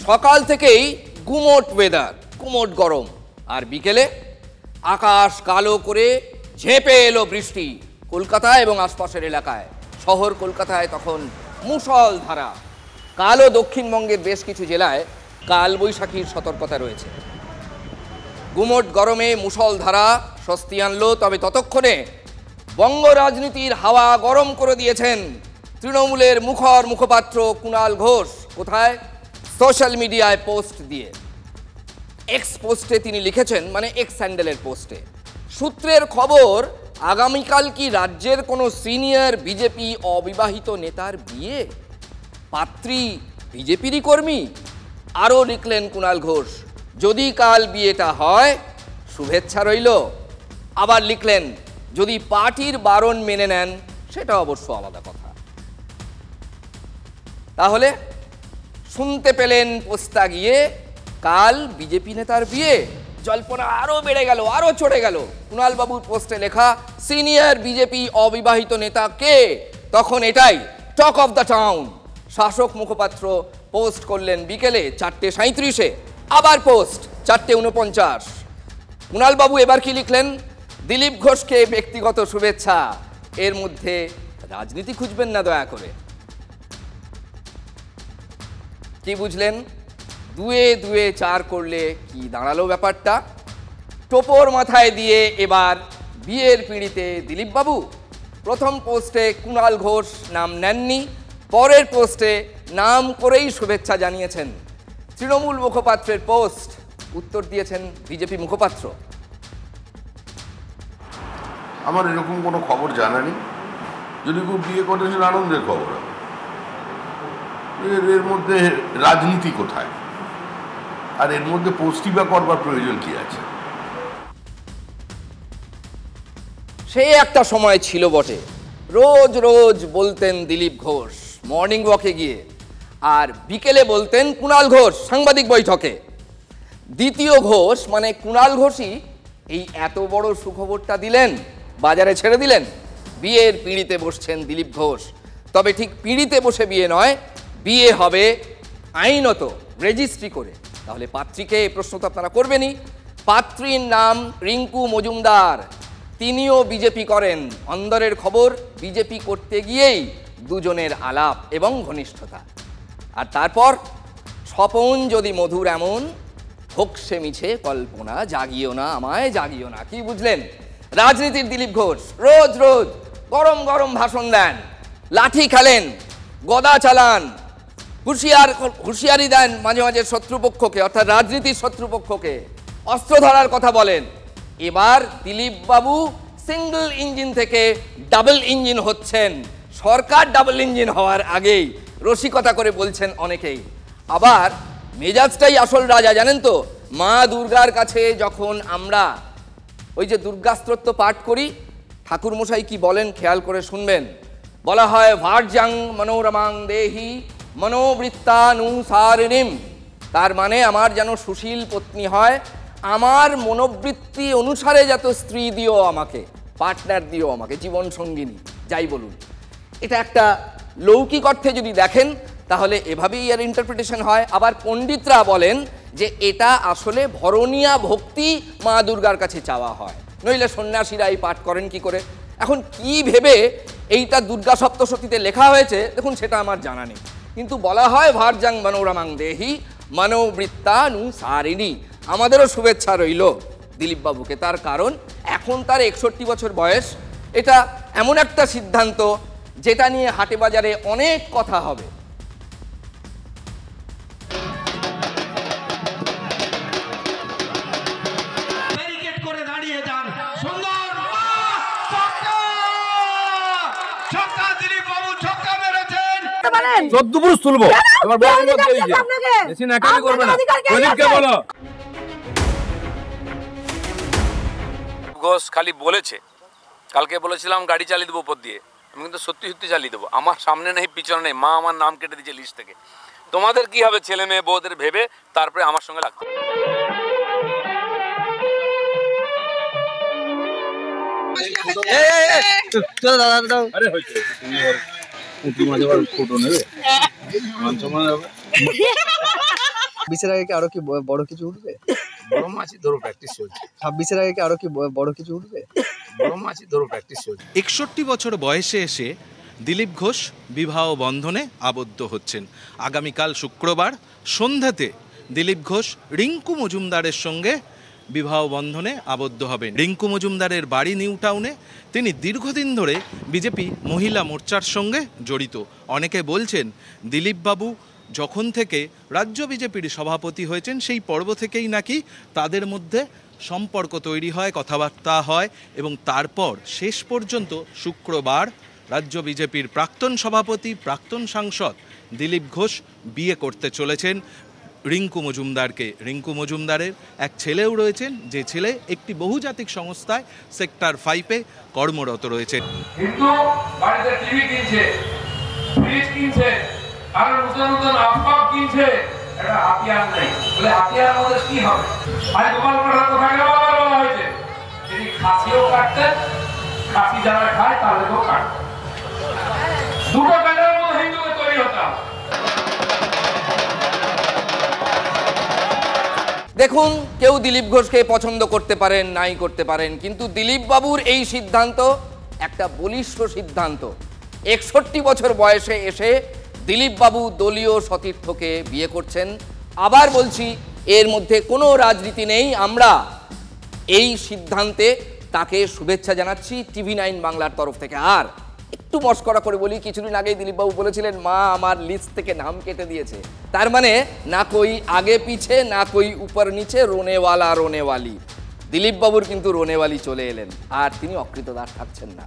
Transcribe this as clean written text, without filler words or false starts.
সকাল থেকেই গুমোট ওয়েদার, গুমোট গরম, আর বিকেলে আকাশ কালো করে ঝেঁপে এলো বৃষ্টি কলকাতায় এবং আশপাশের এলাকায়। শহর কলকাতায় তখন মুষলধারা। কালও দক্ষিণবঙ্গের বেশ কিছু জেলায় কালবৈশাখীর সতর্কতা রয়েছে। গুমোট গরমে মুষলধারা স্বস্তি আনলো, তবে ততক্ষণে বঙ্গ রাজনীতির হাওয়া গরম করে দিয়েছেন তৃণমূলের মুখপাত্র কুণাল ঘোষ। কোথায়? সোশ্যাল মিডিয়ায় পোস্ট দিয়ে। এক্স পোস্টে তিনি লিখেছেন, মানে এক্স স্যান্ডেলের পোস্টে, সূত্রের খবর আগামীকাল কি রাজ্যের কোনো সিনিয়র বিজেপি অবিবাহিত নেতার বিয়ে? পাত্রী বিজেপিরই কর্মী। আরও লিখলেন কুণাল ঘোষ, যদি কাল বিয়েটা হয় শুভেচ্ছা রইল। আবার লিখলেন, যদি পার্টির বারণ মেনে নেন সেটা অবশ্য আলাদা কথা। তাহলে শুনতে পেলেন পোস্তা গিয়ে কাল বিজেপি নেতার বিয়ে। জল্পনা আরো বেড়ে গেল, আরো চড়ে গেল। কুণাল বাবুর পোস্টে লেখা সিনিয়র বিজেপি অবিবাহিত নেতা কে, তখন এটাই টক অফ দ্য টাউন। শাসক মুখপাত্র পোস্ট করলেন বিকেলে 4:37-এ, আবার পোস্ট 4:49। কুণাল বাবু এবার কি লিখলেন? দিলীপ ঘোষকে ব্যক্তিগত শুভেচ্ছা। এর মধ্যে রাজনীতি খুঁজবেন না দয়া করে। কি বুঝলেন? 2-2-4 করলে কি দাঁড়ালো ব্যাপারটা? টোপর মাথায় দিয়ে এবার বিয়ের পিঁড়িতে দিলীপ বাবু। প্রথম পোস্টে কুণাল ঘোষ নাম নেননি, পরের পোস্টে নাম করেই শুভেচ্ছা জানিয়েছেন। তৃণমূল মুখপাত্রের পোস্ট, উত্তর দিয়েছেন বিজেপি মুখপাত্র। আমার এরকম কোনো খবর জানা নেই। যদি কেউ বিয়ে করেছেন আনন্দের খবর। এর মধ্যে রাজনীতি কোথায়? আর এর মধ্যে পোস্টই বা করবার প্রয়োজন কি আছে? সে একটা সময় ছিল বটে, রোজ রোজ বলতেন দিলীপ ঘোষ মর্নিং ওয়াকে গিয়ে, আর বিকেলে বলতেন কুণাল ঘোষ সাংবাদিক বৈঠকে। দ্বিতীয় ঘোষ মানে কুণাল ঘোষই এই এত বড় সুখবরটা দিলেন, বাজারে ছেড়ে দিলেন। বিয়ের পিঁড়িতে বসছেন দিলীপ ঘোষ। তবে ঠিক পিঁড়িতে বসে বিয়ে নয়, বিয়ে হবে আইনত রেজিস্ট্রি করে। তাহলে পাত্রীকে, এই প্রশ্ন তো আপনারা করবেনই। পাত্রীর নাম রিঙ্কু মজুমদার, তিনিও বিজেপি করেন। অন্দরের খবর, বিজেপি করতে গিয়েই দুজনের আলাপ এবং ঘনিষ্ঠতা। আর তারপর স্বপন যদি মধুর এমন, হোক সে মিছে কল্পনা, জাগিও না আমায় জাগিও না। কি বুঝলেন? রাজনীতির দিলীপ ঘোষ রোজ রোজ গরম গরম ভাষণ দেন, লাঠি খেলেন, গদা চালান, হুঁশিয়ারি দেন মাঝে মাঝে শত্রুপক্ষকে, অর্থাৎ রাজনীতির শত্রুপক্ষকে, অস্ত্র ধরার কথা বলেন। এবার দিলীপ বাবু সিঙ্গল ইঞ্জিন থেকে ডাবল ইঞ্জিন হচ্ছেন। সরকার ডাবল ইঞ্জিন হওয়ার আগেই রসিকতা করে বলছেন অনেকেই। আবার মেজাজটাই আসল রাজা, জানেন তো? মা দুর্গার কাছে যখন আমরা ওই যে দুর্গাস্তোত্র পাঠ করি, ঠাকুরমশাই কি বলেন খেয়াল করে শুনবেন। বলা হয়, ভার্যাং মনোরমাং দেহি মনোবৃত্তানুসারিণীম। তার মানে আমার যেন সুশীল পত্নী হয়, আমার মনোবৃত্তি অনুসারে যত স্ত্রী দিও আমাকে, পার্টনার দিও আমাকে, জীবন সঙ্গিনী যাই বলুন। এটা একটা লৌকিক অর্থে যদি দেখেন তাহলে এভাবেই এর ইন্টারপ্রিটেশন হয়। আবার পণ্ডিতরা বলেন যে এটা আসলে ভরণীয়া ভক্তি মা দুর্গার কাছে চাওয়া হয়, নইলে সন্ন্যাসীরা এই পাঠ করেন কি করে। এখন কি ভেবে এইটা দুর্গা সপ্তশতীতে লেখা হয়েছে দেখুন, সেটা আমার জানা নেই, কিন্তু বলা হয় ভার্যাং মনোরমাং দেহি মনোবৃত্তানুসারিণী। আমাদেরও শুভেচ্ছা রইল দিলীপ বাবুকে, তার কারণ এখন তার 61 বছর বয়স। এটা এমন একটা সিদ্ধান্ত যেটা নিয়ে হাটে বাজারে অনেক কথা হবে। ঘোষ খালি বলেছে, কালকে বলেছিলাম গাড়ি চালিয়ে দেবো উপর দিয়ে, আমি কিন্তু সত্যি সত্যি চালিয়ে দেবো। আমার সামনে নেই, পিছনে নেই, মা আমার নাম কেটে দিয়েছে লিস্ট থেকে। তোমাদের কি হবে ছেলে মেয়ে বউদের ভেবে তারপরে আমার সঙ্গে লাগবে। 26-এর আগে কি আরো কি বড় কিছু উঠবে? বড় মাছই ধরো প্র্যাকটিস চলছে। 26-এর আগে কি আরো কি বড় কিছু উঠবে? বড় মাছই ধরো প্র্যাকটিস চলছে। 61 বছর বয়সে এসে দিলীপ ঘোষ বিবাহ বন্ধনে আবদ্ধ হচ্ছেন। আগামীকাল শুক্রবার সন্ধ্যাতে দিলীপ ঘোষ রিঙ্কু মজুমদারের সঙ্গে বিবাহ বন্ধনে আবদ্ধ হবেন। রিঙ্কু মজুমদারের বাড়ি নিউ টাউনে। তিনি দীর্ঘদিন ধরে বিজেপি মহিলা মোর্চার সঙ্গে জড়িত। অনেকে বলছেন দিলীপবাবু যখন থেকে রাজ্য বিজেপির সভাপতি হয়েছেন সেই পর্ব থেকেই নাকি তাদের মধ্যে সম্পর্ক তৈরি হয়, কথাবার্তা হয় এবং তারপর শেষ পর্যন্ত শুক্রবার রাজ্য বিজেপির প্রাক্তন সভাপতি, প্রাক্তন সাংসদ দিলীপ ঘোষ বিয়ে করতে চলেছেন রিঙ্কু মজুমদারকে। রিঙ্কু মজুমদারের এক ছেলেও রয়েছেন, যে ছেলে একটি বহুজাতিক সংস্থায় সেক্টর 5-এ কর্মরত রয়েছে। কিন্তু বাড়িতে টিভি কিনছে, ফ্রিজ কিনছে, আর নতুন নতুন আসবাব কিনছে, এটা হাতিয়ার নেই। বলে হাতিয়ার আমাদের কি হবে? আজ গোপাল ভাড়া কোথায় গেল বলা হয়েছে, তিনি খাসিও কাটতেন, খাসি যারা খায় তাদেরকেও কাটতেন। দুটো ব্যানার মধ্যে হিন্দুকে তৈরি হতাম। দেখুন, কেউ দিলীপ ঘোষকে পছন্দ করতে পারেন, নাই করতে পারেন, কিন্তু দিলীপ বাবুর এই সিদ্ধান্ত একটা বলিষ্ঠ সিদ্ধান্ত। 61 বছর বয়সে এসে দিলীপ বাবু দলীয় সতীর্থকে বিয়ে করছেন। আবার বলছি, এর মধ্যে কোনো রাজনীতি নেই। আমরা এই সিদ্ধান্তে তাকে শুভেচ্ছা জানাচ্ছি TV9 বাংলার তরফ থেকে। আর একটু মস্করা করে বলি, কিছুদিন আগেই দিলীপবাবু বলেছিলেন মা আমার লিস্ট থেকে নাম কেটে দিয়েছে। তার মানে না কই আগে পিছে, না কই উপর নিচে, রোনেওয়ালা রোনেওয়ালি। দিলীপবাবুর কিন্তু রোনেওয়ালি চলে এলেন, আর তিনি অকৃতদার থাকছেন না।